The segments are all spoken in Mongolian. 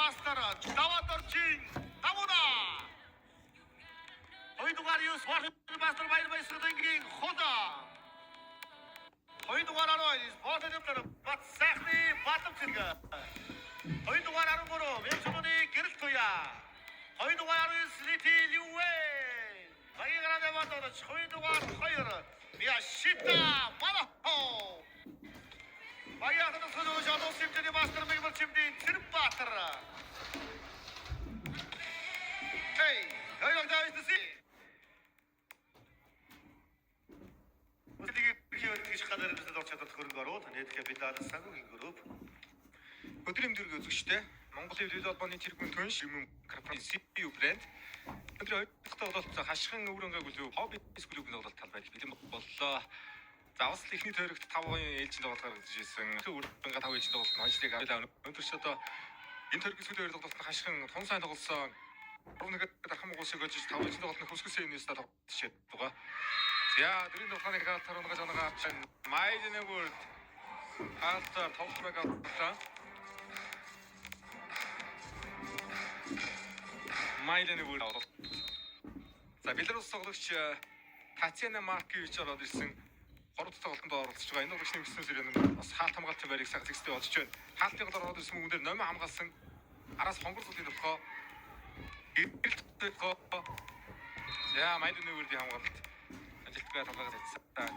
Master даваад орчин тавна. Хоёрдугаар юу Sport Master Баярбаясгийн хода. Хоёрдугаар арай Sport Master бат сайхны батамцэг. Хоёрдугаар 13 Мэлчүний гэрэл туя. Хоёрдугаар 9 City Liwe. Баяраа батаа хоёрдугаар 2 Миашита Малахо. Баяраа төлөө жадуу симтэний Master Мэгмэл чимдийн Цэрбаатар. Hey, хоёрдугаар давж си. Тэгж гадарсан орчод хөрөнгө оруулалт нийт капитал сангийн групп өдрийн дөрөв үзэгчтэй Монгол Хэвлэл холбооны тэргүүн түнш юм CPU брэнд өдөр хоёрдугаар тоглолт хашгин өврөнгөө бүлэв хобби клубын тоглолт талбайд бэлэн боллоо. Завсал ихний тойрогт 5% ээлжин тоглолт гаргаж ирсэн. Өврөнгө 5 ээлжин тоглолт хожлыг авлаа. Өндөр ч одоо энэ тойрогт сүүлийн тоглолт хашгин тун сайн тоглосон. Өврөнгө дархан мгуусыг олж 5 ээлжин тоглолт хөсгөсөн юмнээс тоглолт байгаа. За, дөрөв тоглооны хаалтаар унгаж оногаа авчин Майдны бүрд хаалтаар тогломыг авлаа. Майдны бүрд авлаа. За, Беларусь тоглогч Татьяна Маркович ороод ирсэн. 3 дахь тоглолтод оролцож байгаа. Энэ тоглогчны 9 сарын бас хаалт хамгаалтын байрыг сагт зэгстэй болж байна. Хаалтын голоор ороод ирсэн мөнгөөр номын хамгаалсан. Араас хонгор цулын төлхөө. За, Майдны бүрдийн хамгаалалт ажилтгаа талгаж ажилласан.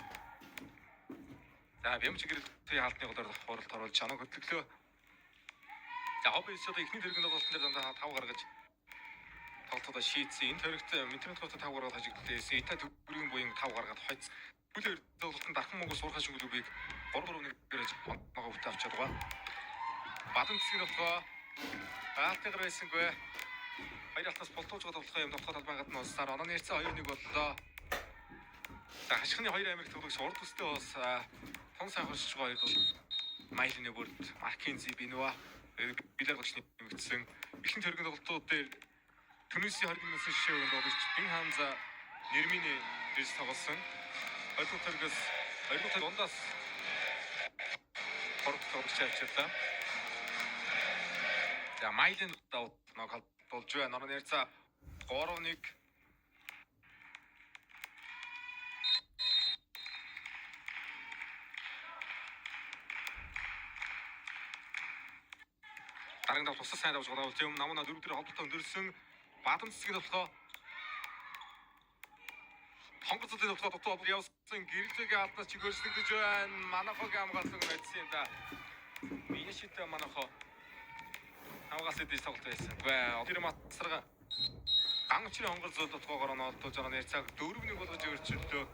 За, бямчгэр төвийн хаалтны голоор хуралд оруулж чанаг хөтлөглөө. За, хоббис одоо ихний тэрэгний тоглолтын дээр дандаа 5 гаргаж тоглолтоо шийдсэн. Энэ тойрогт интернет хотод 5 гаргаад хажигдсан. Ита төгрөгийн буян 5 гаргаад хойц. Бүлээр тоглолтын дархан мөнгө суурхай шүглүүбийг 3-1 гэрэж оногоо өвт авчаад байгаа. Бадан цэцгийн тоглоо хаалтыгаар байсангүй. Хоёр алтаас болтууж тоглохоо юм тоглоход талбай гадна улсаар онооны ярьцаа 2-1 боллоо. За, хашгины 2 Америк тоглогч урд үстэй бас тун сайн хурцж байгаа хоёр Майлны бүрд Маккензи Бинуа Беларусь нэмэгдсэн. Ихэнх тэрэгний тоглолтууд дээр Түнисийн 20 минутын шишээнд тоглогч Бинхамза Нермины дэс тоглосон. Хоёрдугаар тэрэгээс хоёрдугаар дундаас хорт тоглогч авчлаа. За, Майлын давд ног болж байна. Онооны ярьцаа 3-1 дараагийн тусас сайн давж байгаа бол юм намна 4 дээр холбоотой өндөрсөн бадан цэцгийн тоглоо хонгор цэцгийн тоглоо дутуу явсан гэрэлтэйгээ алднаас чигөөслөгдөж байна. Манахогийн хамгаалсан мэдсэн юм да. Мияшита манахо хамгаалсан дэс тоглолт байсан. Тэр масрага гангчрын хонгор цэцгийн тоглоогоор онолдож байгаа нэр цаг 4-1 болгож өрчлөө.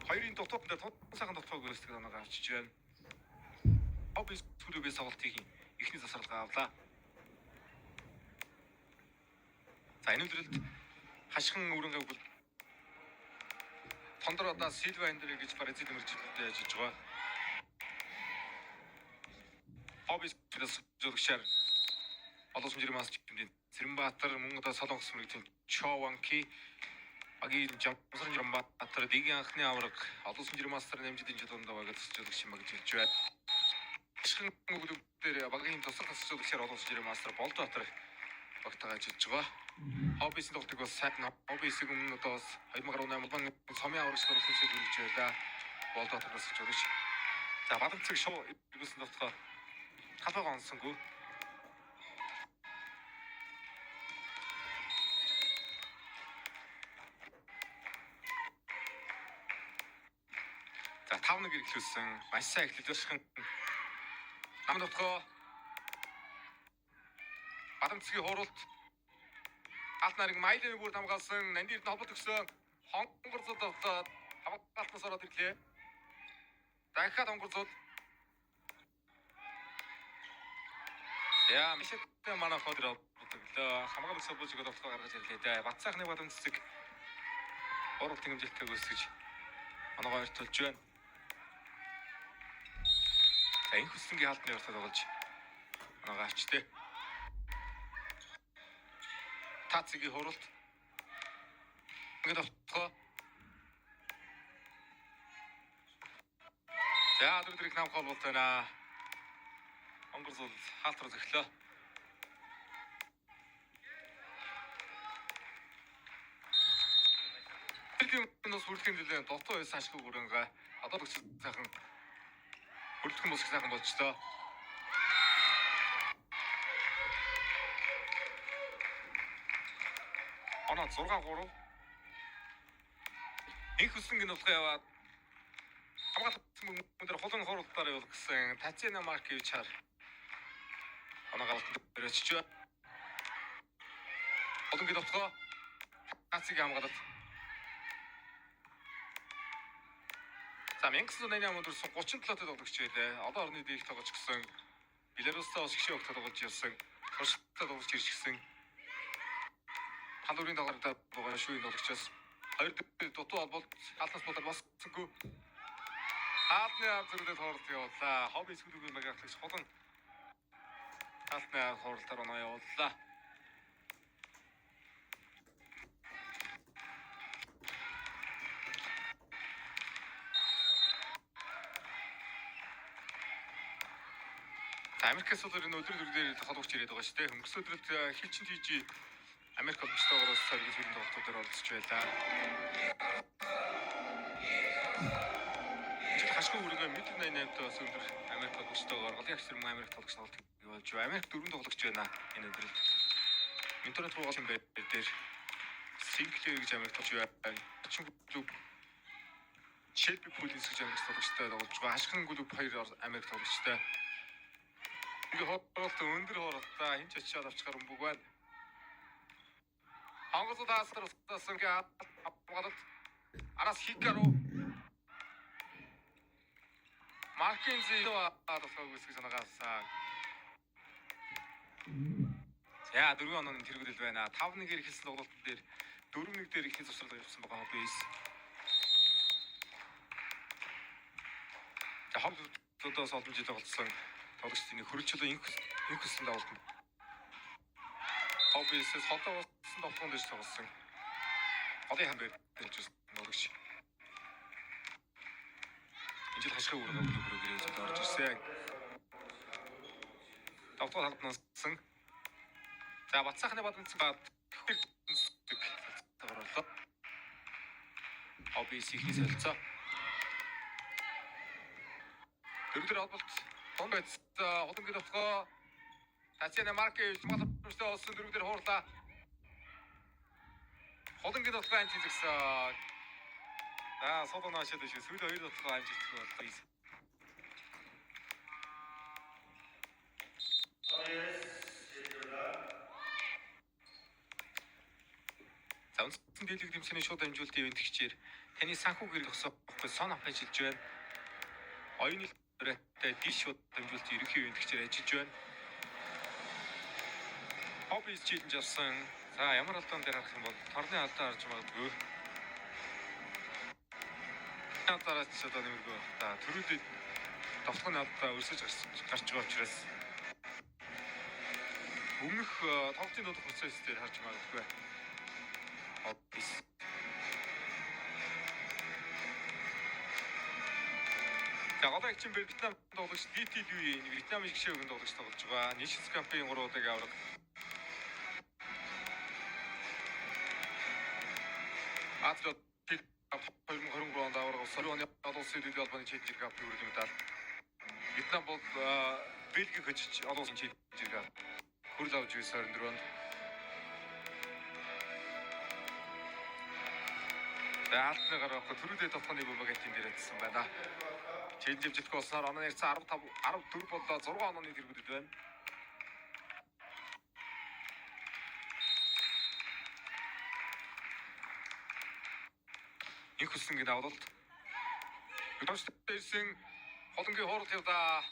Хоёрын тоглолтод тун сайхан тоглоог өрсдөг оноо авчиж байна. Хоббис клубээс тоглолтыг ихний засварлага авлаа. За, энэ өдрөлд хашгин өврөнгөө бүл тондор одоо Силва эндэр гэж Бразил мөржөлтөд ажиллаж байгаа. Хоббис клубээс зөвлөгчээр олон сүмжирийн мас чимдийн Цэрэнбаатар мөн одоо Солонгос мөрөгтийн Чованки агийн Жамсрын Жамбаатар дигийн анхны авраг олон сүмжирийн мастер нэмжидийн жилөнд байгаад зөвлөгч юм гэж хэлж байна. Хашгин өврөнгөөр багийн тусах зөвлөгчээр олон сүмжирийн мастер Болдбаатар багтаага ажиллаж байгаа. Хоббисын тоглолтыг бас сайхан хоббисыг өмнө одоо 2018 оны сумын аврагч сургалтын төлөвлөж байлаа. Болдбаатараас ч өрөж. За, бадан цэг шоу ирсэн тоглолтоо талбайг онсонгүй. За, 5-1 ирэхлүүлсэн. Маш сайн эхлүүлсэн. Намд утгаа бадан цэгийн хуралт алт нарыг Майлны бүрд хамгаалсан Нандирд холбот өгсөн хонгор цул тоглоод хамгаалтнаас ороод ирлээ. Дахиад хонгор цул. Яа, мишэт манахад ирээд хамгаалагч солбож өгөх тоглоо гаргаж ирлээ. Бат сайхны бадан цэцэг уралт хэмжилтийг үүсгэж оноогоо өртөлж байна. За, энэ хүслэнгийн хаалтны өртөд тоглож оноогоо авчтэй. Тацгийн хуралт. Ингээд авчихгаа. За, өдрийг нам хол болтойна. Хонгор цул хаалтар зөглөө. Нийтийн бас хүрдэхин нэлээд дотоо байсан ашиг өрөнгө. Одоо л сайхан хүрдэх юм сайхан болчихлоо. Оноо 6-3. Их хүслэнгийн нутгаа яваад хамгаалсан мөндөр холон хорлолтоор явуулах гэсэн Татьяна Маркевичаар оноо галт өрөөчж байна. Холонгийн нутгаа Нациг хамгаалалт. За 1980 онд 37 тоглогч байлаа. Одоо орны дээх тоглож гисэн. Беларустай бас гişээ өгч тоглож явсан. Туршилтад тоглож ирж гисэн. Халуурын тоглолтод байгаа шүүхийн тоглогчоос хоёр дутуу холболт алтнаас болоод бассангүй. Хаалтны зүрхлэл хооролт явууллаа. Хобби сүлүүгийн магаалагч холон хаалтны хооролтоор оноо явууллаа. Америкээс бол энэ өдөр дээр холбогч ирээд байгаа шүү дээ. Өнгөрсөн өдрөд хилчин тийж Америк холбогчтойгоор сэргийлж ирсэн тоглолтуудаар оролцож байлаа. Хашгүй үргээ мэдэн 88-д бас өдөр Америк холбогчтойгоор голын агч мөн Америк тоглогч тоглолт явуулж байна. Америк 4 тоглогч байна энэ өдрөд. Интернет руугаалсан байр дээр Синклер гэж Америк тоглож байна. Клуб Шелби Пулис гэж Америк тоглогчтой тоглож байгаа. Хашгин клуб 2 Америк тоглогчтой. Ингээ хоолт өндөр хоолтаа хинч очиад авчихаар өмбөг байна. Хангалттай таасар устсан гээ хамгаалалт араас хикару Маркензи тасгаагүй гэж санагаасаа. За 4 онооны тэргүүлэл байна. 5-1-ээр эхэлсэн тоглолтын дээр 4-1 дээр ихний завсралга явуулсан байгаа хоббис. За хоббисудаас олон жил тоглосон тоглогчдын хөрөлчлөө инх хөсөнд авалт. Хоббисээс хотоос тоглоом дээр тоглосон. Голын хамбэр дэмжсэн тоглогч. Энэ жил хашгай үргээ бүрээр орж ирсэн. Тоглолт халбнасан. За Батсахны бадамцсан бат оруулаа. Хоббис ихний солилцоо. Дөрөвдөр холболт Томбец холонгийн нутгаа Татьяна Маркевич малчтай олсон дөрөвдөр хуурлаа. Холонгийн нутгаа амжилтсан. За содон наашаад шүү. Сүүл 2 нутгаа амжилтсан боллоо. За үндсэн дэлгэр дэмсэний шууд амжилтын ивэнтгчээр таны санхүү гэрэл өгсөн сон авчилж байна. Оюуны рэтэй диш шууд дамжуулалтын ерөнхий ивэнтгчээр ажиллаж байна. Хоббис чийдэн авсан. За ямар алдаан дээр харах юм бол торны алдаа харж магадгүй. Дараач ч одоо нэмэргүй та төрүүлээд тоглохны алдаа өрсөж гарч байгаа учраас өмнөх тоглолтын дуудах процесс дээр харж магадгүй. Хоббис За голын агчин Вьетнам тоглогч DTW нэг Вьетнамын гишээ өгөн тоглогч тоглож байгаа. Nations Cup-ын 3 удаагийн авраг. Азиад 2023 онд авраг болсон. Оны олон улсын дэд албаны Challenger Cup-ийн хүрээлэн медаль. Вьетнам бол Бельгийг хөжиж олон улсын Challenger Cup хүрэл авч ирсэн 24 онд. За алтны гараа төрүүлээд тоглохны бомбагатын дээр ажилласан байна. Challenger Cup болсноор оноо ярьсан 14 боллоо 6 онооны тэргүүлэл байна. Их хүслэнгийн давалт. Өдөртөрсөн холонгийн хоорол явдаа.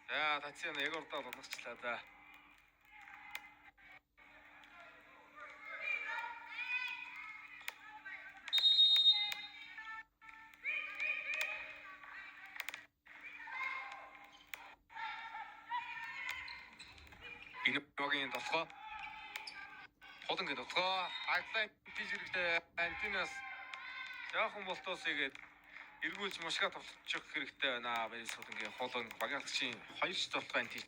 За Татьяна яг урдаа боловчлаа да. Биногийн толгой. Холонгийн толгой. Аглайн тийжэрэгтэй антинас яахан болтоос игээд эргүүлж машгаа товчих хэрэгтэй байна. Барис холонгийн холон багаалагчийн 2 ч толгой анти.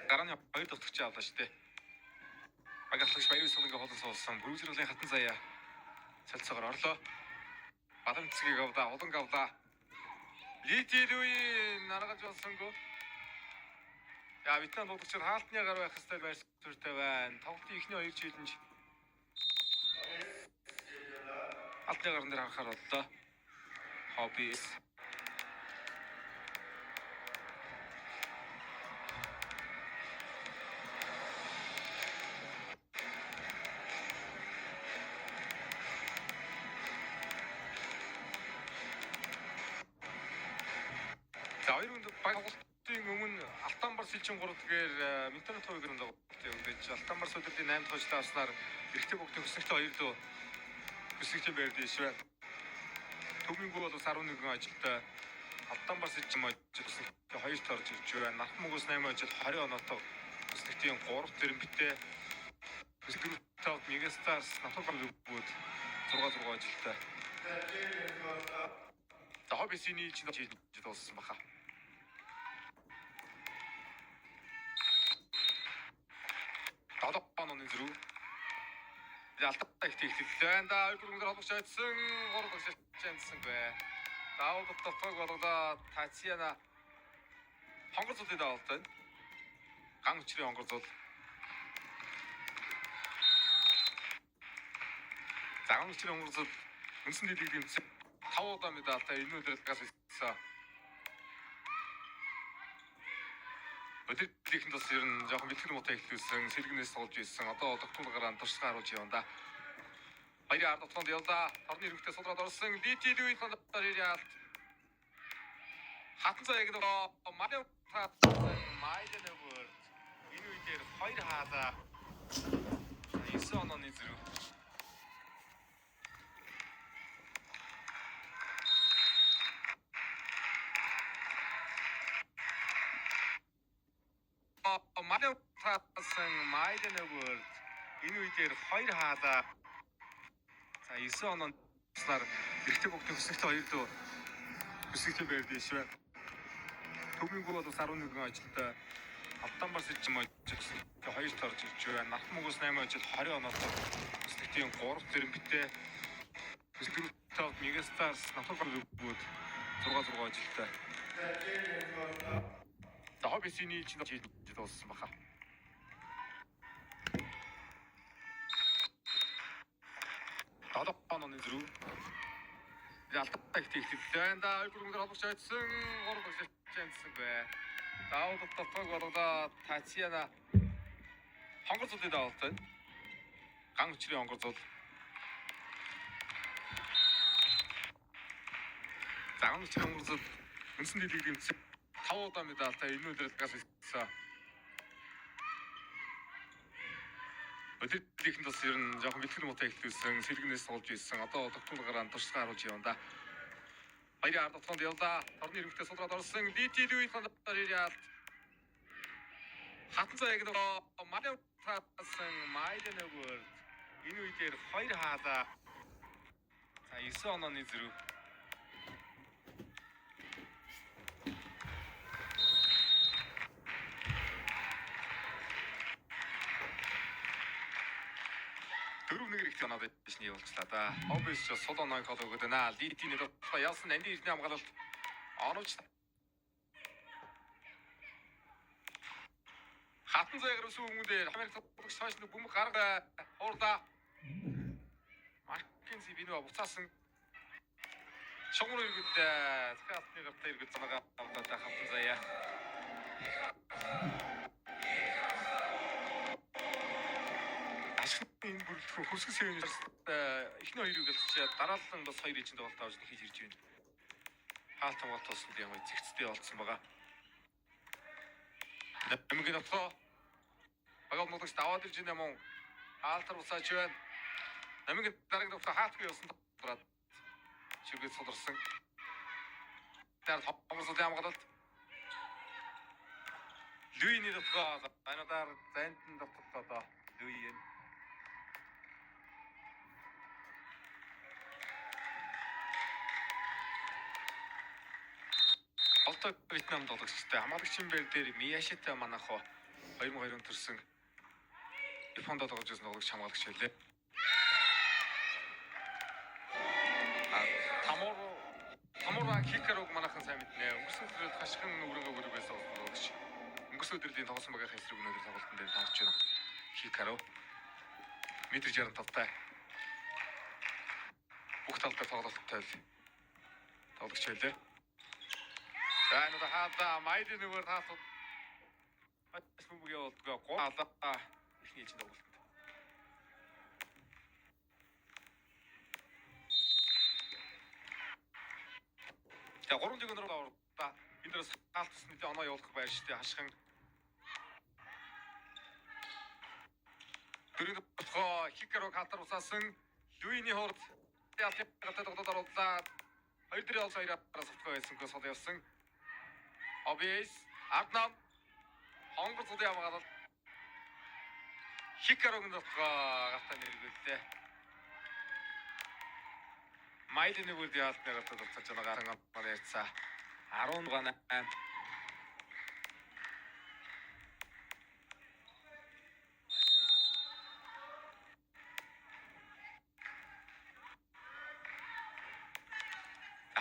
Гарааны 2 дахь төгч авлаа шүү дээ. Багтлагч баяр хөсгөлгийн холон суулсан бүрүүлжрлийн хатан заяа цалцаагаар орлоо. Баламцгийг авлаа, уланг авлаа. Литилүи наргаж болсонгүй. Яа, Вьетнам дуудагчид хаалтны гар байх хэвээр байр суурьтай байна. Тоглолтын эхний 2 жилинж хаалтны гарн дээр анхаар боллоо. Хоббис. За 2 өнд тоглолтын өмнө Алтанбар Сэлжин 3 тэгэхээр Минтонот хувийн тоглолт явагдаж Алтанбар Сэлжийн 8 дахь хожлааснаар эрэгтэй бүгдийн хөсөлтөй 2 дөө хөсөлтөй байр дэш байна. Төвийн гол бол 11 ажилтай Алтанбар Сэлжин ажилтсан 2 тарж ирж байна. Нархмагус 8 ажил 20 оноотой хөсөлтөйн 3 зэрэмбитэй хөсөлтөй Мегастарс Натургал бүгд 6 ажилтай. За хоббисийн чинь дууссан баха. Оны зүрх. Ялтаа их тэгтлээ. Да 2 гүрээр холбогч айдсан 3 багш чансан бай. Даавд дотог болголоо Татьяна хонгор зүйд даалтай. Ган хүчрийн хонгор зул. Заган хүчрийн хонгор зул үнсэн дэлхийд дэмжсэн 5 удаа медальтай энэ өдрөд гас хийсэн. Өдөртлийн бас ер нь жоохон бэлтгэл муутай ихлүүлсэн, сэлгэнээс суулж ирсэн. Одоо докторгараа туршлагаа харуулж явна да. Баярын ард дотгонд явлаа. Торны хэрэгтээ судраад орсон. Литилүи фондоор яалт. Хатан цайг нөгөө манай майдэн өгөр. Энэ үедэр 2 хаалаа. 9 онооны зэрэг. Манай таасан майдэн өгөр. Энэ үедэр 2 хаалаа. За 9 онооснаар эрэгтэй бүгдийн хөсөлтөй 2 дөө хөсөлтөй байр дэш байна. Төвийн гол бол 11 ажилтай Алтанбар Сэлжин ажилтсан 2 тарж ирж байна. Нархмагус 8 ажил 20 оноотой хөсөлтөйн 3 зэрэмбитэй хөсөлтөй Мегастарс Натургал бүгд 6 ажилтай. За хоббисийн чинь дууссан баха. Оны зүрх. Ялтаа их тэгтлээ. Да 2 гүрээр холбогч айдсан 3 багш чансан бай. Даавд дотог болголоо Татьяна хонгор зүйд даалтай. Ган хүчрийн хонгор зул. Заган хүчрийн хонгор зул үнсэн дэлхийд дэмжсэн 5 удаа медальтай энэ өдрөд гас хийсэн. Өдөртлийн бас ер нь жоохон бэлтгэл муутай ихлүүлсэн, сэлгэнээс суулж ирсэн. Одоо докторгараа туршлагаа харуулж явна да. Баярын ард дотгонд явлаа. Торны хэрэгтээ судраад орсон. Литилүи фондоор яалт. Хатан цайг нөгөө манай таасан майдэн өгөр. Энэ үедэр 2 хаалаа. За 9 онооны зэрэг. Дөрөвнэг их танаад бишний явуулчлаа да. Хоббис ч сул оноо хол өгöd байна. Литийн дотор яасан анди ирний хамгаалалт оновч хатан зайгаар өсөв хүмүүдээр Америк тоглогч цааш нэг бөмбөг гарга хуурда. Маркензи бинөө буцаасан. Шугуур иргэд захиалтны гартаа иргэд цанагаа авлаа хатан заяа. Энэ бүрэлдэхүүн хөсгөл сэвнээс эхний 2-ыг гэлчээ дараалан бас 2 ижин тоглолт авч хийж ирж байна. Хаалт тоглолт тооснд ямар зэгцтэй болцсон байгаа. Нэмгийн дотоо багад нутагт даваад ирж байна юм. Хаалтар усаач байна. Нэмгийн дараагийн дотоо хаалтгүй явсан дураад чиглэл суларсан. Тэр хомсол ямгалалт. Лүйний дотоо анадаар зантан дотоо лүйен Вьетнам тоглогчтой хамгаалагчийн байр дээр Мияшитай манайх 2002 онд төрсэн Японд тоглож байсан тоглогч хамгаалагч байлээ. Тамура Хикаруг манайхан сайн мэднэ. Өнгөрсөн өдрөд хашгин өрөөгөө өрөөгөөс тоглож. Өнгөрсөн өдрийн тоглосон багийн эсрэг өнөөдөр тоглолтын дээр тоглож байна. Хикару метр 65-тай. Бүх талдаа тоглолттой тоглогч байлээ. За энэ хаалта майдын нүгээр таасууд бүмгийн болдгоо гоолаа ихний ээлжинд тоглолт. За 3 жигнэр ордоо энэ дэс хаалтсны оноо явуулах байр штэ хашгин. Дөрөв тохоо Хикаруг хатар усаасан Луиний хорд ялтад тоглоод оруулаа. Хоёр дөрөв олж хоёроо савтгаа байсан гол сол явсан. Обис Аднам хонгор зүд ямаагаад Хикаруг нутгаа гартаа нэргэлээ. Майдны бүрд яалтны гартаа болцож байгаа гаран ампаар ярьцаа 18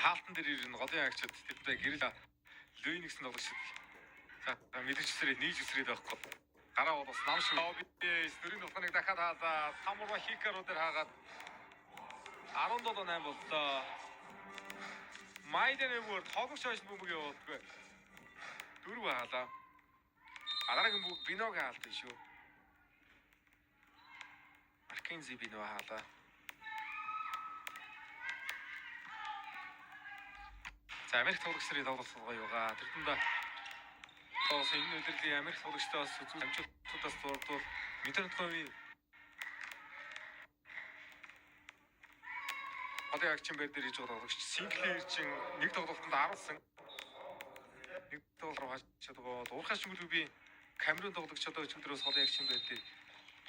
хаалтан дээр ирнэ голын агчид тэдтэй гэрэл Луин гэсэн тоглогч. За мэдрэжсэрээ нийжсэрээ байхгүй. Гараа бол бас нам шиг Обис дөрөв тохныг дахиад хаалаа. Тамура Хикару дээр хаагаад 17-8 боллоо. Майдны бүрд хогш хойш бөмбөг явуулдаг. 4 хаалаа. Адараагийн бүгд Биног хаалтай шүү. Аркензи Бино хаалаа. За Америк тоглогчдын тоглолт гоёгаа. Тэрдэндээ тоос энэ өдрийн Америк тоглогчдоос үзүүл амжилтуудаас дурдвал Метроновын одоо яг чинь бэр дээр хийж байгаа тоглогч Синклер чин нэг тоглолтод 10сан. Нэг тоглолт хачаад байгаа. Уурхай шимгэлгүй Камерун тоглогч одоо өчигдрөөс холын яг чинь бэр дээр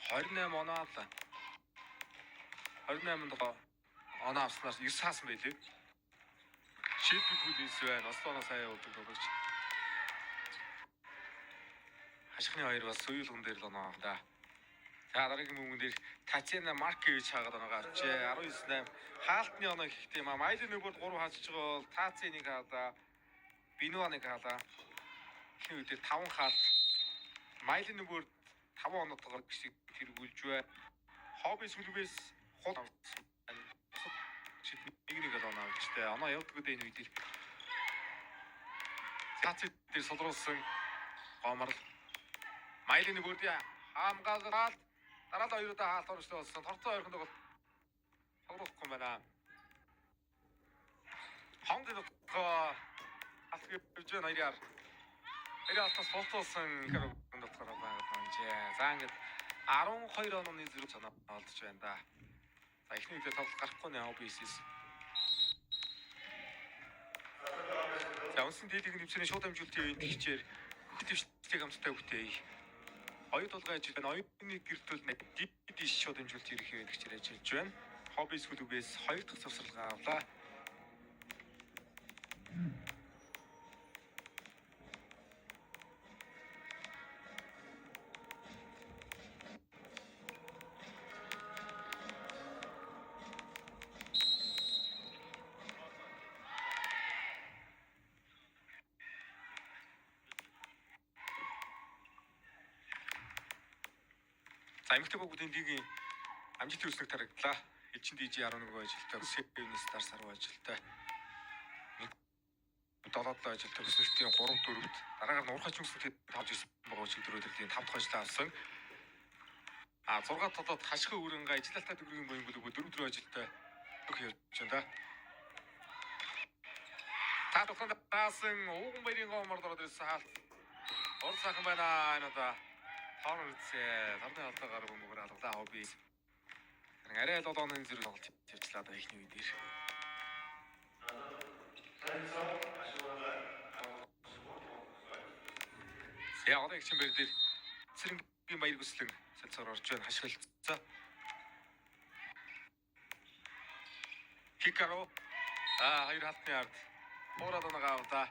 28 оноо авлаа. 28 оноо авснаар 9 хаасан байлээ. Шийдвэр бүлээс байна. Ослоноос хаяа болдог тоглогч. Хашхны хоёр бас соёл хүн дээр л оноо авлаа. За дараагийн мөнгөн дээр Татьяна Маркевич хаагаад оноогоо авчээ. 19-8 хаалтны оноо ихтэй юм аа. Майдны нөгөөд 3 хаалж байгаа бол Тациныг хаалаа. Бинуаныг хаалаа. Ихний үедээ 5 хаалт. Майдны нөгөөд 5 оноотойгоор гисэг тэргүүлж бай. Хобби сүлгээс хол нэг л оноо авчтай. Оноо явдггүй дээ энэ үед. Тацид дээр солруулсан гомрол. Майдны нөгөөд хамгаалалт дараа нь хоёроо хаалт орсон болсон. Торцоо ойрхон тоглолт тоглохгүй байна. Хонгод алт гэж байна хоёраар. Хоёроо алтаас болтуулсан Хикаруг дотор байгаа. За ингээд 12 онооны зэрэг санаа олдож байна да. За эхний үедээ тоглолт гарахгүй нэ Обисис. За унсан дээлийг нэмсэрийн шууд амжилтын үеийн тэгчээр хөтөвчтэй хамттай хөвтэй. Оюут толгой ажил байна. Оюутны гэртүүл дид шууд амжилт ирэх хэрэгчээр ажиллаж байна. Хоббис хүлүгээс 2 дахь завсралгаа авлаа. Америк бүгдийн лигийн амжилтын үслэг тарагдлаа. Элчин DJ 11 ажилтай, Сэвний Стар саруу ажилтай. 7 ажилтай өсөлтийн 3-4-т дараагаар нь уурхайч үслэгт 5-9 байгаа өдрөдлийн 5 дахь ажлаа авсан. 6 толгойд хашхи өрөнгө ажилталтаа төгрөгийн боён бүлэг 4 ажилтай явж байна да. Та тухайн таасан ууган баярын гоморд ороод ирсэн хаалт. Ор сайхан байна энэ да. Хонор үзээ. Тарны алдаагаар бөмбөгөр алгалаа хобби. Арай л одооны зэрэг тоглолт явуулаад байгаа ихний үедэр. Яг одоо их чимбэр дээр цэрэнгийн баяр хүслэн сэлцээр орж байна хашгилцсан. Хикару хоёр халтны ард уураад оногаа авлаа.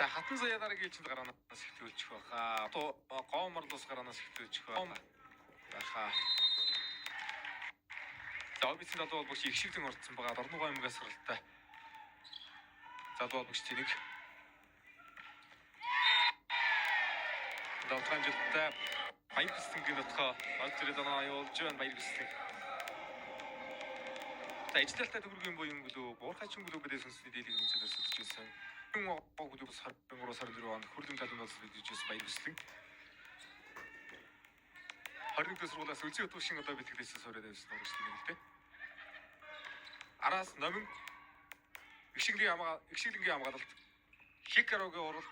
За хатан заяа дараагийн ээлжинд гараанаас ихтүүлчих байхаа. Гооморлоос гараанаас ихтүүлчих байхаа. За обицэн залуу болбогч их шигдэн орцсон байгаа. Дорногоо аймгаас саралтай. Залуу болбогч тийг Долтранжилттай Баяргүйцэтгийн нутгаа олж ирээд оноо явуулж байна Баяргүйцэтг. За ижлэлтэй төгрөгийн буян гэлөө буурхайчин гэлөө гэдэг сүнсний дийлийг үнцэнээр сүлж байсан. Хүн гэлөө 23 сарын 4 онд Хүрлэн талын болс бидэж Баяргүйцэтг. 20 дэх сургуулиас үлзий өдөөшин одоо бэлтгэдээс суурьад байсан урагшлын нэгтэй. Араас номин Игшиглэнгийн хамгаалалт Хикарогийн уралд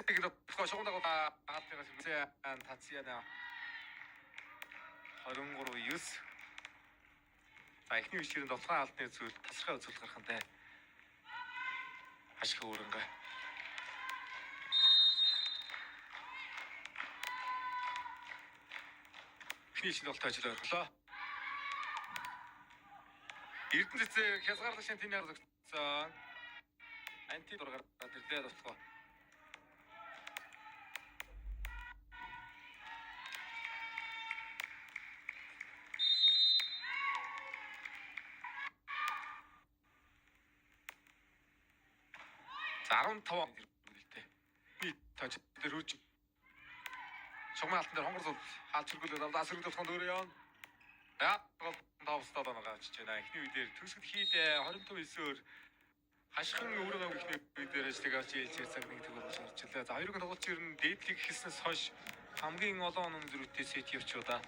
тэгээд шугамдаа хаалтгаас мэдээ тацяна 23-9 за эхний үеийн долоон алдны зүйл тасархай үзүүлэлт гарахантай ашиг өөрөнгө эхний шинэ долтой ажил орхлоо. Эрдэнэ цэцэг хязгаарлах шин тэний арга зогссон. Анти дургаар ирлээ дутлаа. За 15 хэлтэй. Би таж дээр хөөж. Шугамын алтан дээр хонгор зул хаалт чиргүүлээд авдаа сэргүүлсэн өөрөө яа. Яг тавстаа байгаа ч байна. Эхний үедэр төсөв хийдэ 25-9-оор хашхин өөрөө ихний үедэр ажлыг авч ээлжээр цаг нэг төгөөр болж ирчихлээ. За хоёрын тоглолт ер нь дээдлийг хэлснээс хойш хамгийн олон онон зөрүүтэй сет явчудаа.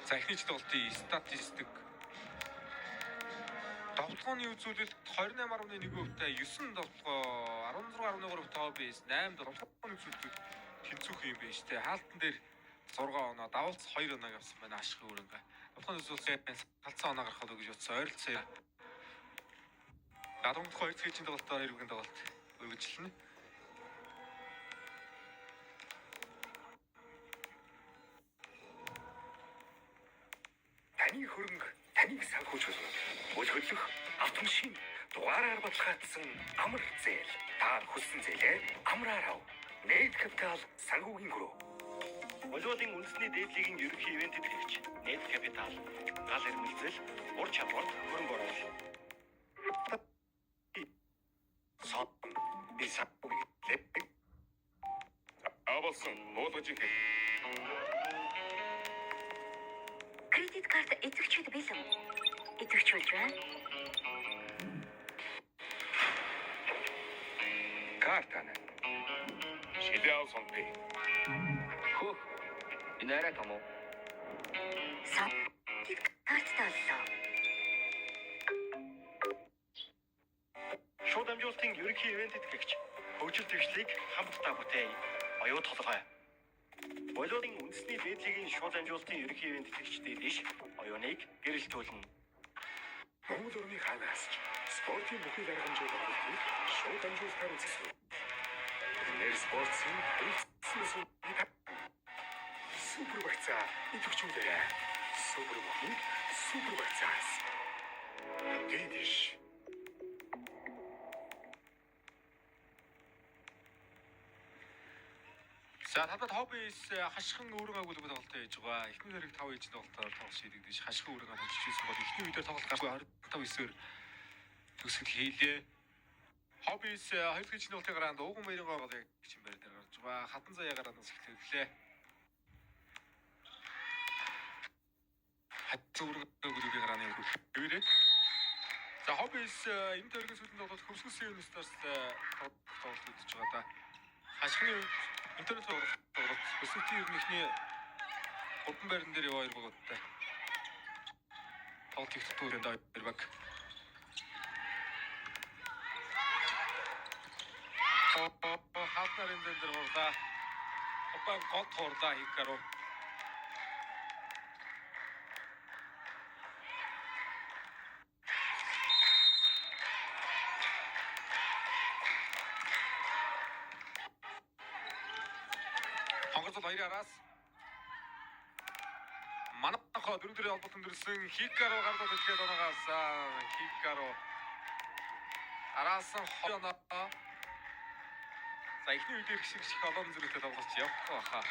За эхний тоглолтын статистик тоглооны үзүүлэлт 28.1%-тай 9 тоглоо 16.3% хоббис 8 тоглооны үзүүлэлт тэнцвэх юм байна штэ. Хаалтан дээр 6 оноо давалц 2 оноо авсан байна ашиг өөрөнгө. Тоглооны үзүүлэлт салцсан оноо гаргахад гэж утсан ойролцоо. Гадуурх 2 цэгийн тоглолтоор хэрвэн тоглолт үргэлжлэнэ. Таны хөрөнгө таныг санхүүж хөлөх автомашин дугаараар баталгаажсан амар зээл. Та хүссэн зээлээ амраар ав. Net Capital санхүүгийн гүрүү. Боловын үндэсний дээдлэгийн ерөнхий ивентэд хэрэгч Net Capital гал эрмэлзэл ур чадварт хөрөнгө оруулалт. Сот бисапүлээ. Авалсан уулгаж их. Кредит карта эцэгчүүд бэлэн. Эцэгч болж байна. Картана. Шилэв сонпи. Хөх. Энэ арай том уу? Сав. Карттай боллоо. Шууд амжуулалтын ерөнхий ивентэд хэрэгч хөгжил төвчлийг хамтдаа бүтээй. Оюу толгой. Боловын үндэсний дээдлэгийн шууд амжуулалтын ерөнхий ивент итгэгчдээ дэш оюуныг гэрэлтүүлнэ. Монгол орны ханаас спортын бүхий дарга хэмжээний тоглолтыг шууд амжуулалтаар үзүүлсэн. Нэр спортын супер багцаа идэвхжүүлээрэй. Супер бүхий супер багцаас. Дэдиш. За талбайд хоббис хашхин өөрөнгөө агуулгад тоглолтоо хийж байгаа. Эхний хэрэг 5 ээлжид тоглолтоор тоглох шийдэгдэж хашхин өөрөнгөө хожижсэн бол эхний үедээ тоглолт гарсан 25-9-ээр төгсгөл хийлээ. Хоббис 2 дахь жилийн тоглолтын гараанд ууган мэрийн гол яг чимбэр дээр гарч байгаа. Хатан заяа гараанаас эхлэлээ. Хатан өөрөнгөө агуулгын гарааны хөвөрөө. За хоббис энэ төргийн сүлэн тоглолт хөвсгөс юунистаас тоглолт хийж байгаа да. Хашхины интернет тоглолт өсөлтийн ерөнхий гурван байран дээр яваа ирбэгтэй. Тоглолт их тутуур энэ ирбэг. Хаалтнаар энэ дээр хурлаа. Опан гол хурлаа Хикаро. хонгорцол 2-араас манайхаа 4-4 холболт өндөрсөн Хикаро гардад ихэд оноогоос Хикаро араасан хоёно. За ихний үед их шиг олон зэрэгтэй тоглож явах байхаа.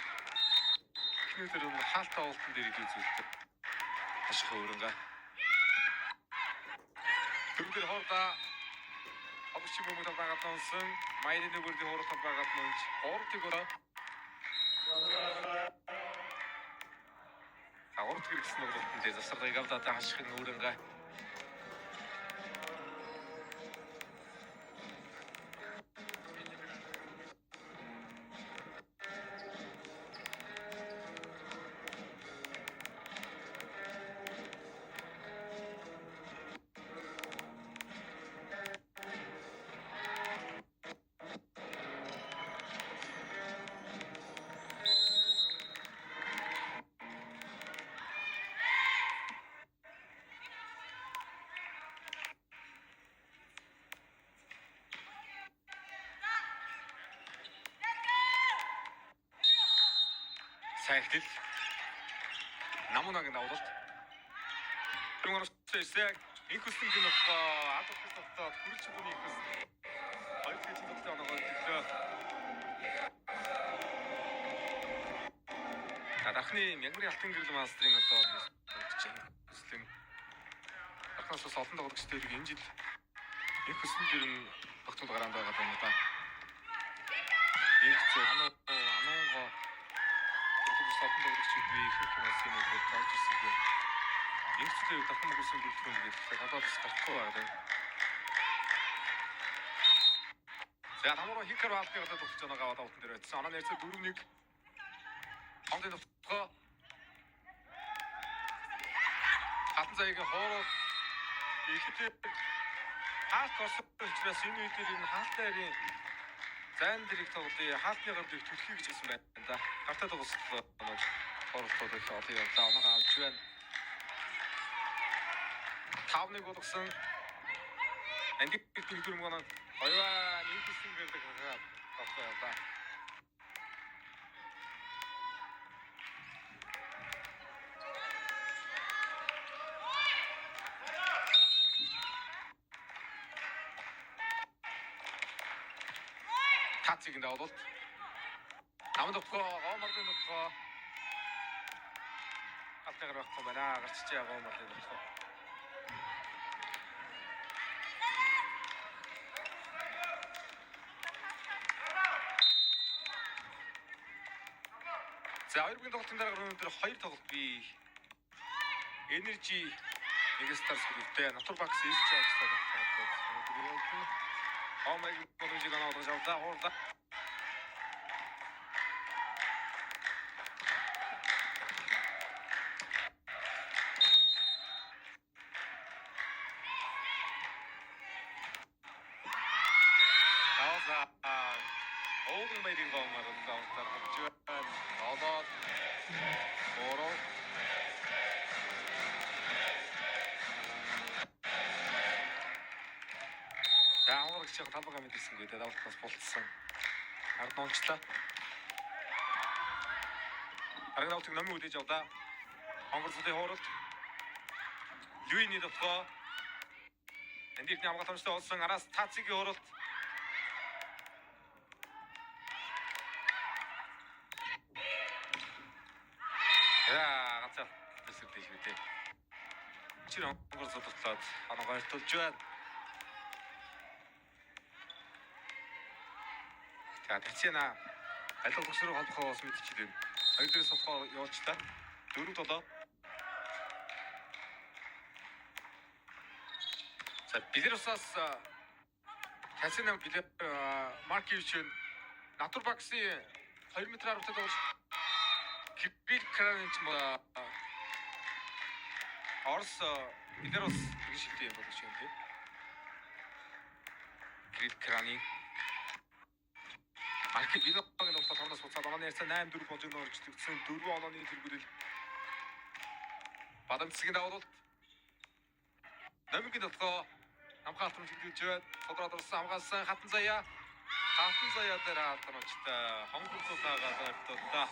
Ихний үед нь хаалтаа уултан дээр илүү зүйлтэй. Ашиг хөрөнгө. Түргээр хоорда обчим мөнгө тагаад нонсон майны нүгэрийн хоорд тагаад нонч хоордыг өрөө. Агуурт хэрэгсэн нүгэртэн дээр засаргыг авдаа ашиг хөрөнгө. Сайхтил намунагийн давуулт Түнгарсэсэг инхүслэн гинөх адвокат тогтоод хүрч бүний инхүс хоёр хэсэг тогтоо оногоо төлөө Тарахны мянгарын алтан гэрэл мастрын одоо инхүслэн ахнаас олон тоглогчдыг энэ жил инхүслэн дэр нь тогтмол гараанд байгаа юм да. Инхүслэн ануугаа Сатан тоглогчид би их хүмүүсийн нэг тооч ирсэн гэх. Инхчлээ дахин мөнгөсөн бүлтгэн гэдэг гадаад спортгүй байгаа. За тамаа Хикаро алтны гадаад тоглож байгаа гадаад утан дээр байсан. Оноо нэрсээ 4-1. Хондын төвхөө. Хатан заягийн хоороо ихдээ хаалт орсоочроос энэ үед энэ хаалтын зайн дэрэг тоглолтын хаалтны гадыг төлхий гэж хэлсэн байна да. Хартаа тоглолт хорлтууд их олон явлаа. Оноогоо авч байна. 5-1 болгосон. Эндик дэлгүүр мөн оёа нийтсэн гэдэг байгаа тоглоо да. Тацгийн давуулт. Намдахгүй гоомордын нутгаа. Хатгаар байхгүй байна. Гарччаа гоомордын нутгаа. За хоёрын тоглолтын дараа өнөөдөр хоёр тоглолт бий. Energy нэг Stars групптэй Naturbaks East тоглолт. Омэг боломжийг аваад явлаа. Хоорда Open meeting going on downstairs. Although, Oro. За амрагч яг талбайгаа мэдээсэнгүй дээ давтаас болцсон. Ард нончлаа. Аргадавтыг номын үдээж явдаа. Хонгорцолын хооролт. Юуны дотгоо. Эндийхний хамгаалалттай болсон араас Тацгийн хооролт. Яа, ганцаар төсөв дээ шүү дээ. Чи хонгорцол дотлоод анаагаар тулж байна. За тэгчэна алга төгсрөө холбохоос мэдчихлээ. Хоёр дээрээс болохоо явуулчлаа. 4-7. За Белорусаас Хасинам Маркевич Naturbaks-ийн 2 м харавтад болж Кипил Кранич Орос Белорус гэж шилдэг юм болж байна тийм. Кипил Крани Арки биногийн нутгаа тавнаас буцаад онооны ярьцаа 8-4 болж орж төгссөн 4 онооны зэрэгүрэл Бадамцгийн давуулт намгийн нутгаа хамгаалтын чиглэж байна. Тодорхой болсон хамгаалсан хатан заяа дээр хаалтан очтой хонгорцолтойгоо дөртөө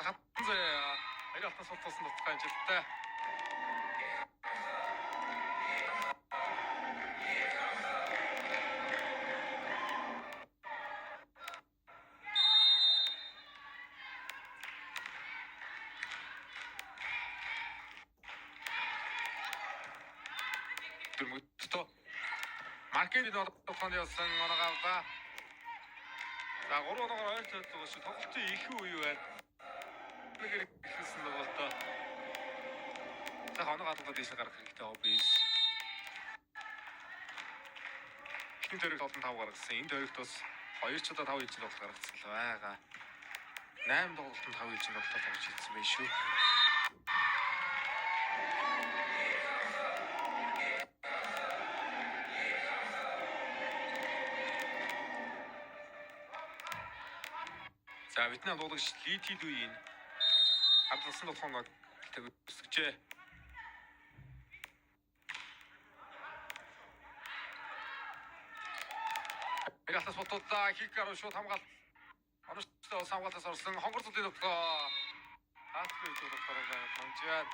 хатан заяа. Аяг алтан суултсан нутгаа жилтэй. Дөрмөдтөө маркетинг нотонд явсан оногаавда. За 3 оноогоор ойртоод байгаа шүү. Тоглолтын их үе байна. Нэг ихсэн тоглолтоо. За оногаавда дэше гарах хэрэгтэй хоббис. Эхний төрөг олон 5 гаргасан. Энэ төрөгт бас 2 чудаа 5 ижил бол гаргацсан л байгаа. 8 тоглолтод 5 ижил бол тоглож ирсэн байх шүү. За Вьетнам дуулагч Ли Тидуин хадгалсан толгооноо төгсгчээ. Галтас ботода хикаруу шууд хамгаалт. Оностоо хамгаалтаас орсон хонгор цолын нутгаа. Хаалт гэж болохоор хамжаад.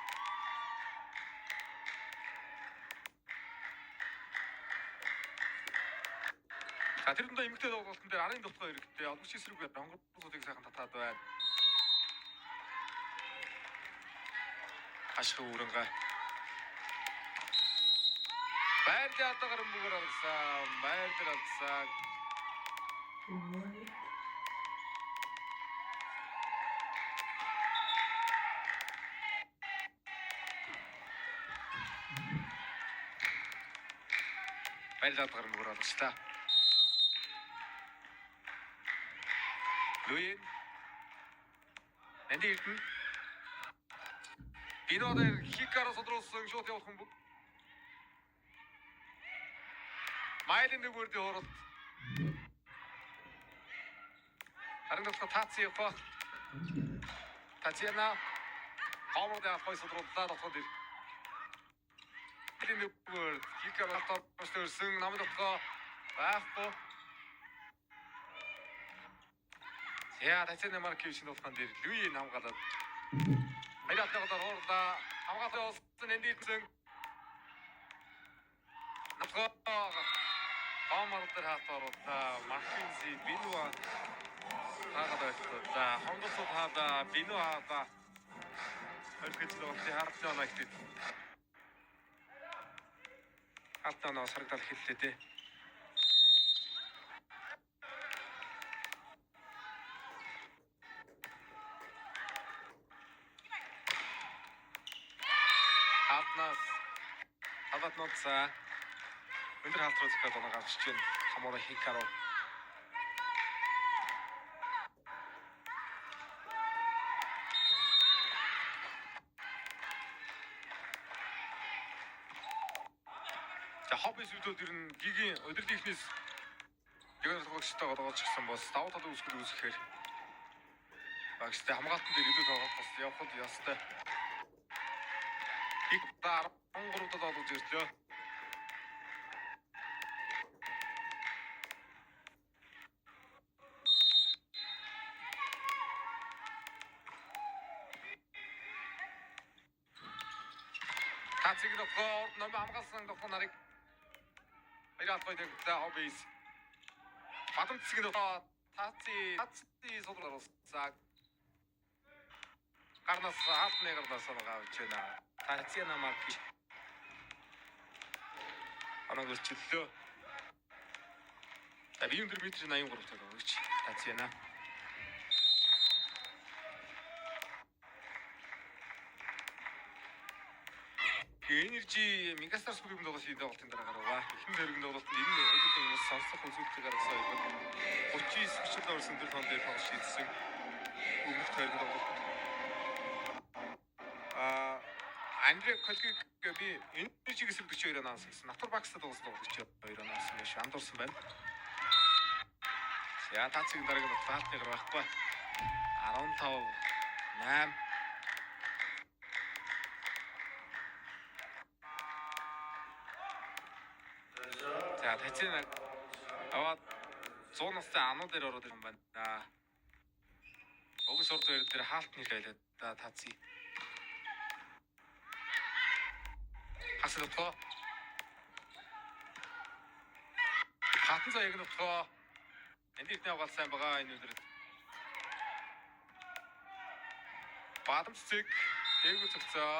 Тэрнээ эмгтэй тоглолтын дээр арын нутгаа хэрэгтэй. Олонч эсрэг хонгор цолыг сайхан татаад байна. Ашиг үүрэнгээ. Байрлал ятагаар мөнгөөр алсан. Байрлал алсан. Байрлал ятагаар мөнгөөр алсан. Луин. Эндийгэн. Бинодер хикараа содруулсан шууд явах юм. Майлын нүгүрд хоорол. Харин тааци япа. Татьяна. Хомод яах вэ содрууллаа дотоод ир. Майлын нүгүрд хикараа тоорсон намд дотоо байхгүй. Яа, Татьяна Маркевич нутгаан дээр Луи хамгаалаад. Аяатайгаар хоорлаа. Хамгаалал олсон эндийсэн. Нутгаа Омардар хатаруулаа. Маккензи Бинуа хаагаад байлаа. Хонгоцод хаада Бинуа хаада. Өргөжлөө олти хартаа нагтид. Хатанаа саргадал хэллээ дээ. Хават ноцаа. Өндөр халтрах гэдэг оноо авчиж байна. Хамора хикароо. За хоббис үүдүүд ер нь гигийн өдрийн ихнээс яг тоглогчтой голгоочсон бос давуу тал үүсгэхээр багштай хамгаалтан дээр илүү тоглох бас явхад ястай. Их дар 13-д олж ирлээ. Тациг нөхөр номер хамгаалсан нөхөр нарыг баярт байдаг хоббис. Бадам цэцэг нөхөр таци содролсаг. Карнас хатны гарнаас авч байна. Татьяна Маркевич. Анагөрчлөө. Тавийн метр 83 таг өгч Татьяна. Energy Megastar Spring тоглолтын дараа ихэнх дөрвөн тоглолтод энэ өдөртөө сонсох үзүүлэлтийг гаргасан юм. 39 хүчтэй орсон төр хон дээр тоглож шийдсэн. Өмнөх тойрог тоглолт. Андре Колкиг би Energy-гээс 42 оноос гэсэн. Натур Бакстад тоглож 42 оноос нь андуурсан байна. За тацгийн дараагийн хаалтны гар байхгүй. 15 8 За тацгийн аваад 100 настай ануу дээр ороод ирсэн байна. Өгс урд байр дээр хаалтны хэлээд тацгийн хасад тоо хатан цаа яг нутгаа энд ихний аваад сайн байгаа энэ өдрөд бадамцэг дээгүүр цогцоо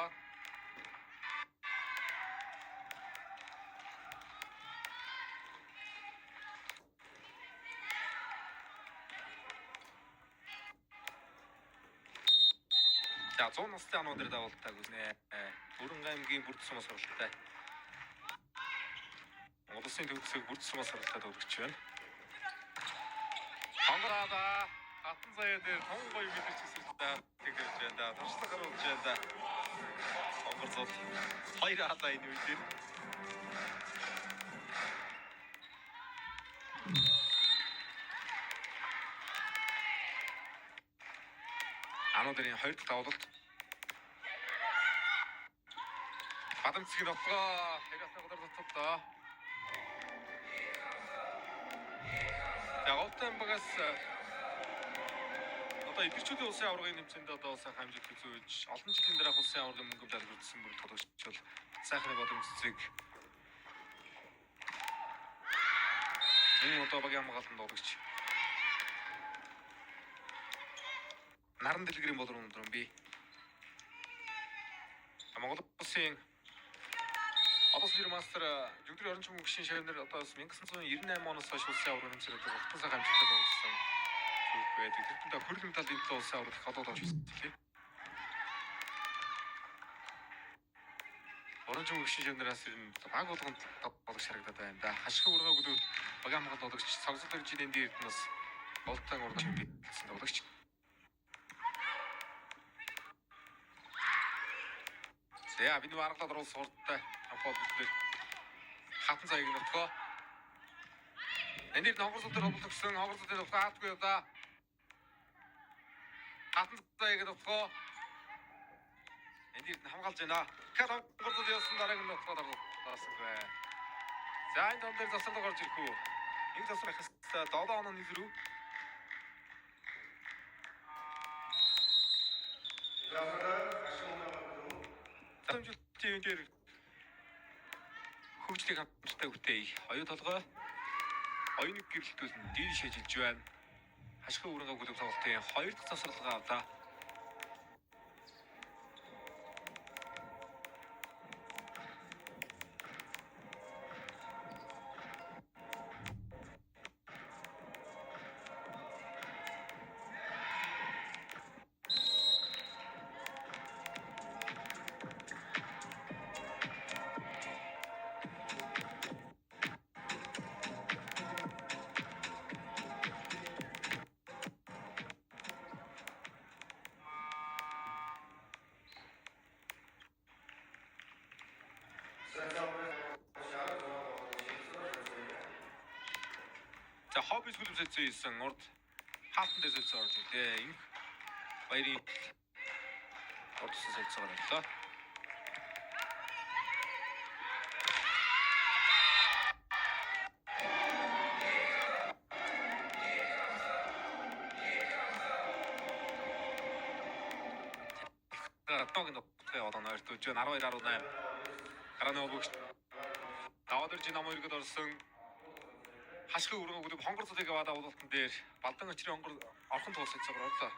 за 100 настай ануу дээр давалтаг үзнэ. Бүрэн аймгийн бүрд сумаас суралцтай. Улсын төвчсөг бүрд сумаас суралцаад өгч байна. Хонгороо хатан заяа дээр том гоё мэдэрч ирсэлтэй тэгэрч байна. Туршлага гаргаж байна. Хонгор зот хоёр хатаа энэ үед дээр ануу дэрийн 2 дахь давлалт бадамцгийн нутгаа хэрэгсний годар цоцолдоо. Ягуултай багаас одоо идэвхжүүлийн улсын аваргын нэмцэнд одоо сайн хэмжээд үзүүлж олон жилийн дараах улсын аваргын мөнгө залгуулсан бүр тодорхойлж сайхны бодомцыг энэ одоо багийн хамгаалтанд одогч наран дэлгэрийн болор өндрөн би Монгол улсын одоо сүүр мастер жүгдэр орчин мөнгөшин шавнар одоо 1998 оноос хойш улсын аваргын нэмцээр одоо сайн хэмжээтэй болсон зүйл байдаг. Тэрнээ хөрөлт медалийн төлөө улсын аваргын холоод авч ирсэн. Оронч мөнгөшин шавнараас энэ баг болгонд болох шарагдаад байна да. Хашиг ургаа бүлэг багийн хамгаалалт одогч цогцол төржийн дээр нас болтон ургач бэлдсэн одогч за бид варгалаад орол сурттай апол бүлгээр хатан цайг нутгаа энд хонгорсол дээр хөвлөгсөн хонгорсол дээр хаатгүй да хатан цайг нутгаа энд хамгаалж байна хонгорсол яасан дараагийн нутгаа дараасан бай за энэ том дээр засалд гарч ирэх үү энэ засал ихс 7 оноо нэлрүү Тэмжүүлтийн дээр хөгжлийг хамттай үтэй оюу толгой оюуныг гэрэлтүүлэн дий шажилж байна. Хашгын өрөнгө бүлэг тоглолтын 2 дахь засварлага авлаа. За хобби сүлэмсэцсэн исэн урд хаалтан дээр солилцоо орж ирлээ. Инх баярын ордсон солилцоо гаргалаа. Атогийн нутгийн одоо нойртуулж байна 12-18. Гарааны обогч даваад ирж нам өргөд орсон хашгын өргөн бүлэг хонгор цолыг аваад авуултан дээр балдан очрын хонгор орхон туулсаж орлоо.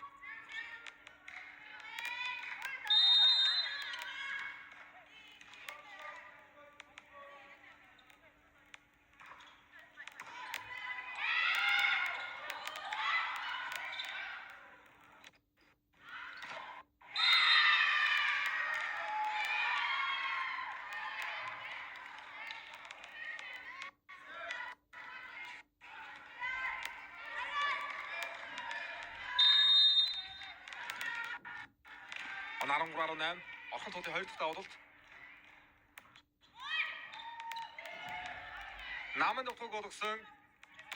Он 13-8 орхон туулын 2 дахь давуулт. Намын нутгийг болгосон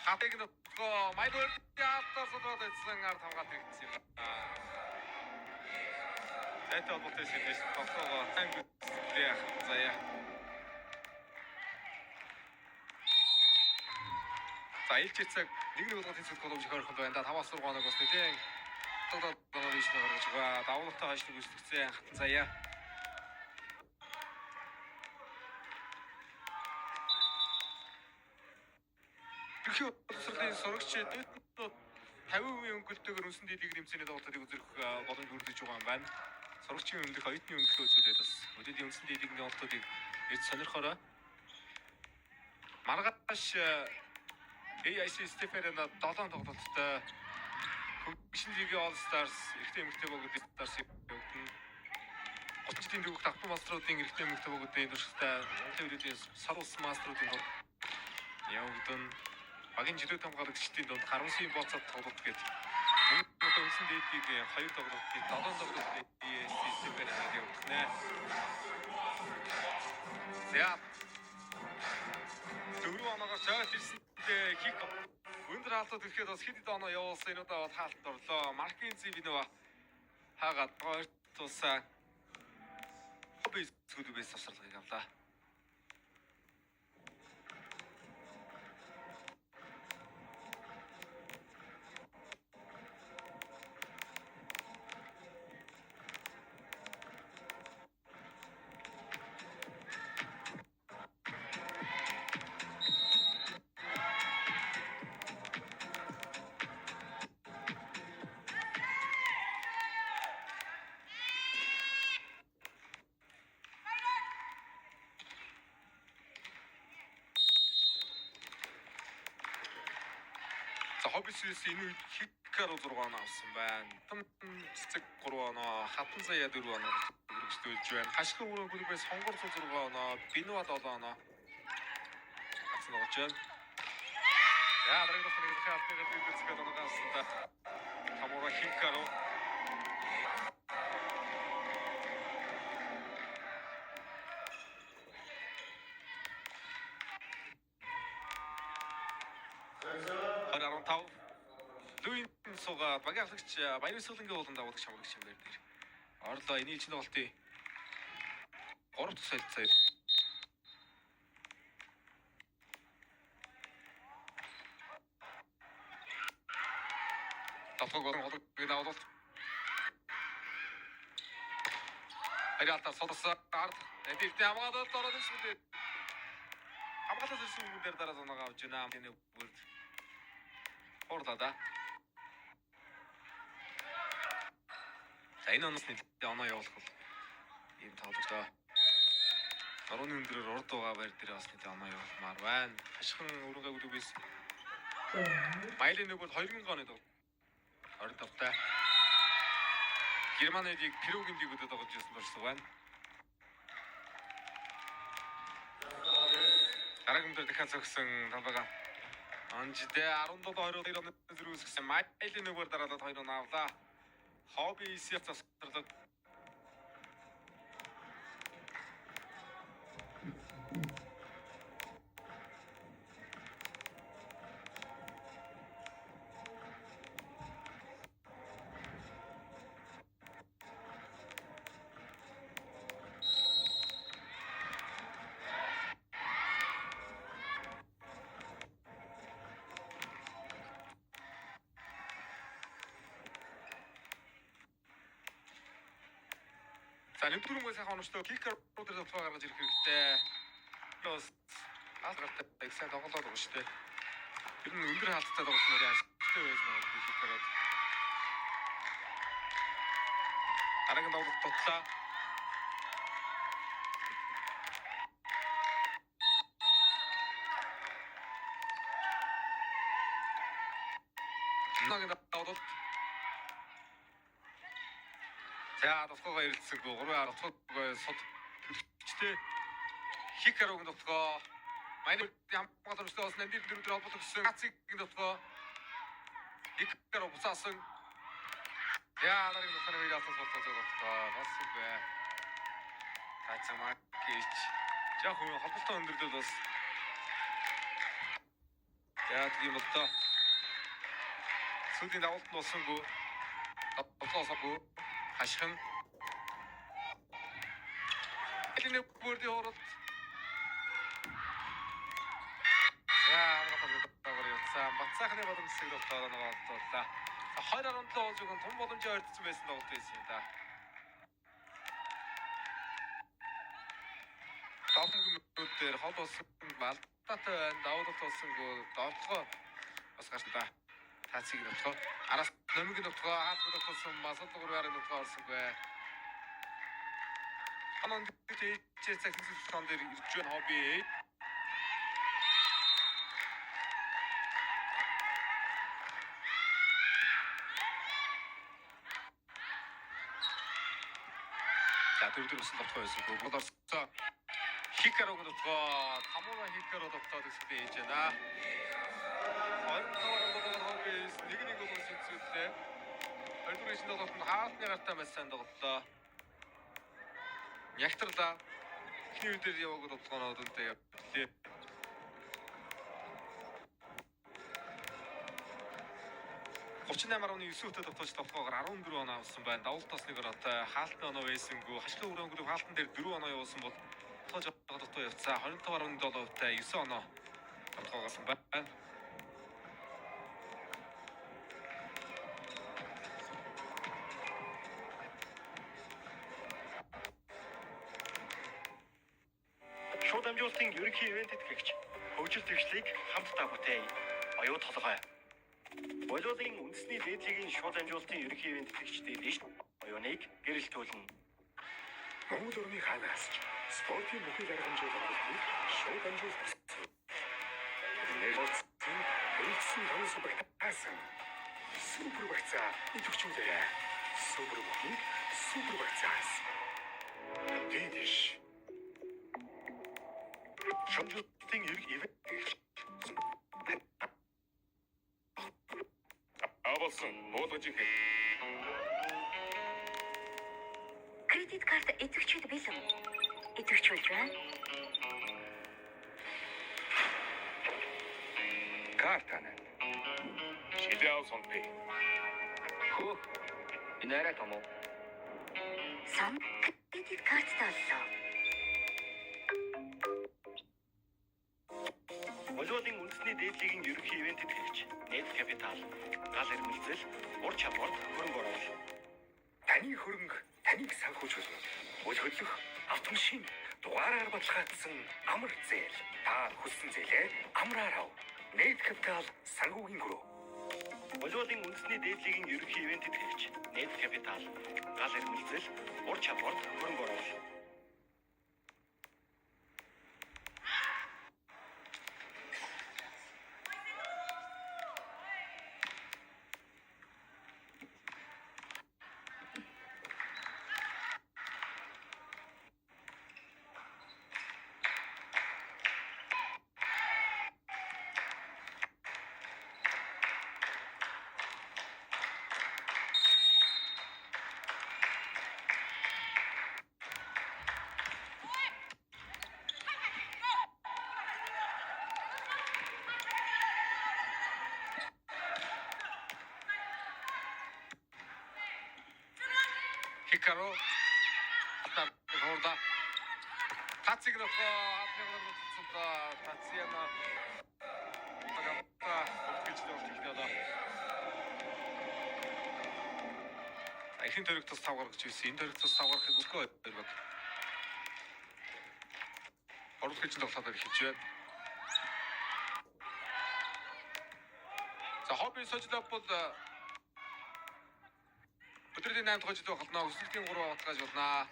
хатыг нөтгөө Майдур яатар содоод эцсэн ард хамгаалт хийсэн юм. Эт одод эсэж тогтоогоо ангиудях заяа. За илчээцэг нэг болгоод хэсэг голомж хөрөх байна. Да 5-6 хоног бас нэгэн тодод донориш гаргаж байгаа. Давлалтай хойш нэг үсгцэн хатан заяа. Тэрхүү боловсролын сурагч дэвтнүүд 50% өнгөлтөөр үнсэн дэдийг нэмсэний дагуулыг үзэх боломж бүрдэж байгаа юм байна. Сурагчийн өмнөх оюутны өмнөхөө үзүүлээд бас өдөөний үнсэн дэдийг дагуулыг эрт сонирхороо маргааш AIC Стеферена 7 тоглолттой хөгжин лигийн All Stars эрэгтэй эмэгтэй богд Stars-ийг өгдөн 30 жилийн дөрвөх давтан маструудын эрэгтэй эмэгтэй богдын туршилтаа Монголын ирээдүйн сар улс маструудын явагдсан багийн жилүүд хамгаалагчдын дунд гаруун сая бооцоод тоглолт гээд мөнгө үнсэн дэдийг 2 тоглолтын 7 тоглолтын AIC Стеференад явагдана. За 4 оноогоор цааш ирсэнтэй хик өндөр хаалтад ирэхэд бас хэд оноо явуулсан энэ удаа хаалт орлоо. Маркин Зивинова хагаад хоёр тусаа хобби зүгээс тасралгыг авлаа. Хоббисээс энэ үед хиккар 6 оноо авсан байна. Цэцэг 3 оноо, хатан заяа 4 оноо үргэлжлүүлж байна. Хашгир өрөө гүргээс хонгор 6 оноо, бинуа 7 оноо. Ацсан болж байна. Яа, дараагийн нэг хаалтны гэдэг оноо авсан та. Хамора хиккар. Луин сугаа багийн ахлагч Баян Сүлэнгийн ууланд авах шамрагч юм байна дээр. Орлоо энэ чинь тоглолтын 3 дахь солилцоо. Тавгон голыг аваад. Ариалта содсаа ард эдивт хамгаалалт ороод ирсэн. Хамгаалалт ирсэн хүмүүс дараа зоноог авч байна. Энэ бүрд Орлоо. За энэ оноос нэлээд оноо явуулах бол ийм тоглолтоо. Орны өндрөөр урд байгаа байр дээр бас нэлээд оноо явуулмаар байна. Хашхан өргөг үдгээс Майлын нэг бол 2000 оны доо. Орд тавтай. Германыг Перугийн дигүүдэд тоглож ирсэн болсон байна. Дараагийн дээр дахиад зогсон талбайгаа Анжидэ 17-22 оны зэрэгссэн Майлын нэгээр дараалал 2 оноо авлаа. Хобби эсэх засварлаг. За нэгдүгээр сайхан онцтой кикер руудер давтгаа гаргаж ирэх хэрэгтэй. Плюс хаалгатай эксэн тоглоод байгаа шүү дээ. Тэр нь өндөр хаалттай тоглох нь ашигтай байж магадгүй кикерод. Дараагийн тоглолт тутлаа. Нагийн тоглолт за тусгайгаа ирэлцэг 3 тусгай сод төлөвчтэй хикарог тусгай манай хамгаалалтч бас нандин дөрөв холбоотой гэсэн хацыг тусгай хикарог буцаасан яа дараагийн тусгай үед асууж тусгай бас үгүй тацамаг гэж яг холбоотой өндөрлөл бас Яа тийм бол тоо. Сүүлийн давалт нь болсонгүй. Тоглоосоогүй. Хашхан. Энийг бүрдээ оролт. Бацаахны боломжийг тогтоолоо ногооллоо. 2.7 болж өгөн том боломжтой ойртсон байсан тоглолт байсан юм да. Тавханг дээр хол болсон Малдатай байна. Давуулт болсонгүй доотлогоо бас гарсан да. Тацыг нөтгөө. Араас номиг нөтгөө хаалт болсон масал 3-аар нөтгөө орсонгүй. Анан тийч техник хон дээр ирж байна хобби. Дөрөвдөр усан тогтоо байсан. Болорцоо хикарог тогтоо тамууна хикарог тогтоод гэсэн ээж байна. Хоёрдугаар хоббис нэг өгөөс үзүүлээ. Хоёрдугаар шин тоглолт нь хаалтны гартаа маш сайн тоглолоо. Ягтарлаа. Эхний үе дээр яваг тоглоонууд үнтэй явлаа. Наймаар оны 9 өтөд тогтоож тоглохоор 14 оноо авсан байна. Давуулт тосныг ороотой хаалтны оноо байсангүй. Хашгирын өрөөнгөд хаалтан дээр 4 оноо явуулсан бол тоглож байгаа дотоо явцаа 25.7%-тай 9 оноо тоглоогосон байна. Шууд амжуулалтын ерөнхий ивент итгэгч хөгжил төвчлийг хамтдаа бүтээе. Оюу толгой. Боловын үндэсний дээдлэгийн шууд амжуулалтын ерөнхий ивент итгэгчдээ дэш оюуныг гэрэлтүүлнэ. Монгол орны ханаас спортын бүхий арга хэмжээ шууд амжуулалт. Нэрцэн хөлсөн тонс багтаасан. Супер багцаа идэвхжүүлээ. Супер бүхий супер багцаас. Дэдиш. Шамжуулалтын ерөнхий ивент авалсан болгож ихэ. Кредит карт идэвхжүүд бэлэн. Идэвхжүүлж байна. Картана. Шилэв сонпи. Хөө. Энэ арай том уу? Сан кредит карттай боллоо. Боловын үндэсний дээдлэгийн ерөнхий ивент итгэгч Net Capital гал эрмэлзэл ур чадварт хөрөнгө оруулалт. Таны хөрөнгө таныг санхүүжүүлнэ. Үл хөдлөх автомашин дугаараар баталгаажсан амар зээл. Та хүссэн зээлээ амраар ав. Net Capital санхүүгийн гүрүү. Боловын үндэсний дээдлэгийн ерөнхий ивент итгэгч Net Capital гал эрмэлзэл ур чадварт хөрөнгө оруулалт. Хикаро атаа тацыг нөхөө атныг нөхөцөндөө тацяна багта бүтгэжлээ болчихлоо. Ахин төрөг тус тав гаргаж ирсэн. Энэ төрөг тус тав гаргахыг өсгөө байдаг. Оруулахыг ч тоглоход эхэлж байна. За хобби сожлоо бол өдрийн 8 дахь жил болно. Өсөлтийн 3 баталгааж болно.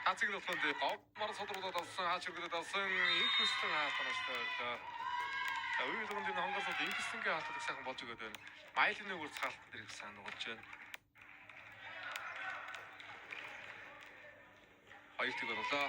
Тацыг нөхөнд говмар содруулаад авсан, хаач өргөдөд авсан инквистэн хаалтааштай байлаа. За үйл хөдлөлийн хонгоосод инквистэнгийн хаалтад их сайхан болж өгöd байна. Майлны үрц хаалтан дээр их сайн нугалж байна. Хоёр тэг боллоо.